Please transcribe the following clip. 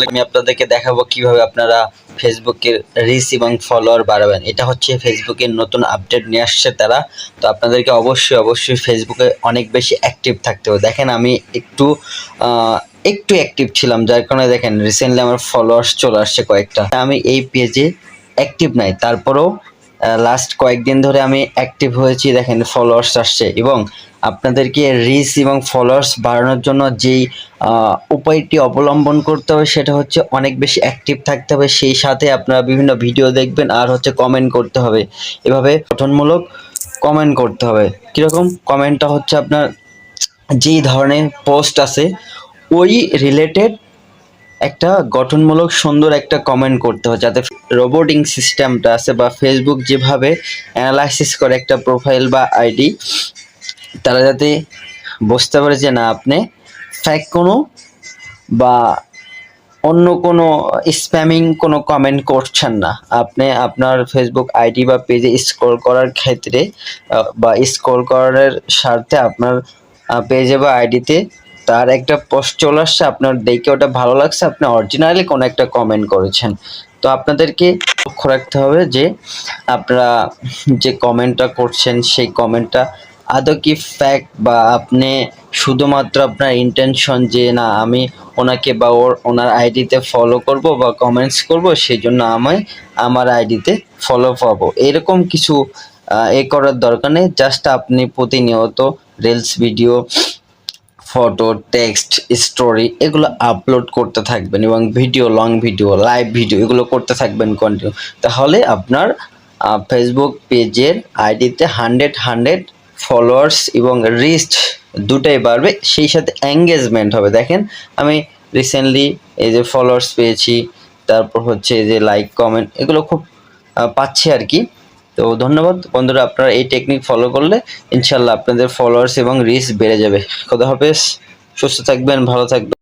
আমি আপনাদেরকে দেখাবো কিভাবে আপনারা ফেসবুকের রিচ এবং ফলোয়ার বাড়াবেন। এটা হচ্ছে ফেসবুকের নতুন আপডেট নিয়ে আসছে তারা। তো আপনাদেরকে অবশ্যই ফেসবুকে অনেক বেশি অ্যাক্টিভ থাকতে হবে। দেখেন আমি একটু অ্যাক্টিভ ছিলাম, যার কারণে দেখেন রিসেন্টলি আমার ফলোয়ার্স চলে আসছে কয়েকটা। আমি এই পেজে অ্যাক্টিভ নাই, তারপরেও লাস্ট কয়েকদিন ধরে আমি অ্যাক্টিভ হয়েছি, দেখেন ফলোয়ার্স আসছে। এবং আপনাদেরকে রিচ এবং ফলোয়ার্স বাড়ানোর জন্য যেই উপায়টি অবলম্বন করতে হবে সেটা হচ্ছে অনেক বেশি অ্যাক্টিভ থাকতে হবে, সেই সাথে আপনারা বিভিন্ন ভিডিও দেখবেন আর হচ্ছে কমেন্ট করতে হবে। এভাবে গঠনমূলক কমেন্ট করতে হবে। কীরকম কমেন্টটা হচ্ছে আপনার যেই ধরনের পোস্ট আছে ওই রিলেটেড একটা গঠনমূলক সুন্দর একটা কমেন্ট করতে হয়, যাতে রোবোটিং সিস্টেমটা আছে বা ফেসবুক যেভাবে অ্যানালাইসিস করে একটা প্রোফাইল বা আইডি, তারা যাতে বুঝতে পারে যে না আপনি ফেক কোনো বা অন্য কোনো স্প্যামিং কোনো কমেন্ট করছেন না। আপনি আপনার ফেসবুক আইডি বা পেজে স্ক্রল করার ক্ষেত্রে বা স্ক্রল করার স্বার্থে আপনার পেজে বা আইডিতে তার একটা পোস্ট চলে আসছে, আপনার দেখে ওটা ভালো লাগছে, আপনি অরিজিনালি কোনো একটা কমেন্ট করেছেন। তো আপনাদেরকে লক্ষ্য রাখতে হবে যে আপনারা যে কমেন্টটা করছেন সেই কমেন্টটা আদৌ কি ফ্যাক্ট, বা আপনি শুধুমাত্র আপনার ইন্টেনশন যে না আমি ওনাকে বা ওনার আইডিতে ফলো করব বা কমেন্টস করব, সেই জন্য আমার আইডিতে ফলো পাবো, এরকম কিছু করার দরকার নেই। জাস্ট আপনি প্রতিনিয়ত reels video, photo, text, story এগুলো আপলোড করতে থাকবেন এবং video, long video, live video এগুলো করতে থাকবেন কন্টিনিউ। তাহলে আপনার ফেসবুক পেজের আইডিতে 100 ফলোয়ার্স এবং রিচ দুটাই বাড়বে, সেই সাথে এঙ্গেজমেন্ট হবে। দেখেন আমি রিসেন্টলি এই যে ফলোয়ার্স পেয়েছি, তারপর হচ্ছে এই যে লাইক কমেন্ট এগুলো খুব পাচ্ছি আর কি। তো ধন্যবাদ বন্ধুরা, আপনারা এই টেকনিক ফলো করলে ইনশাল্লাহ আপনাদের ফলোয়ার্স এবং রিচ বেড়ে যাবে। খোদা হাফেজ, সুস্থ থাকবেন, ভালো থাকবেন।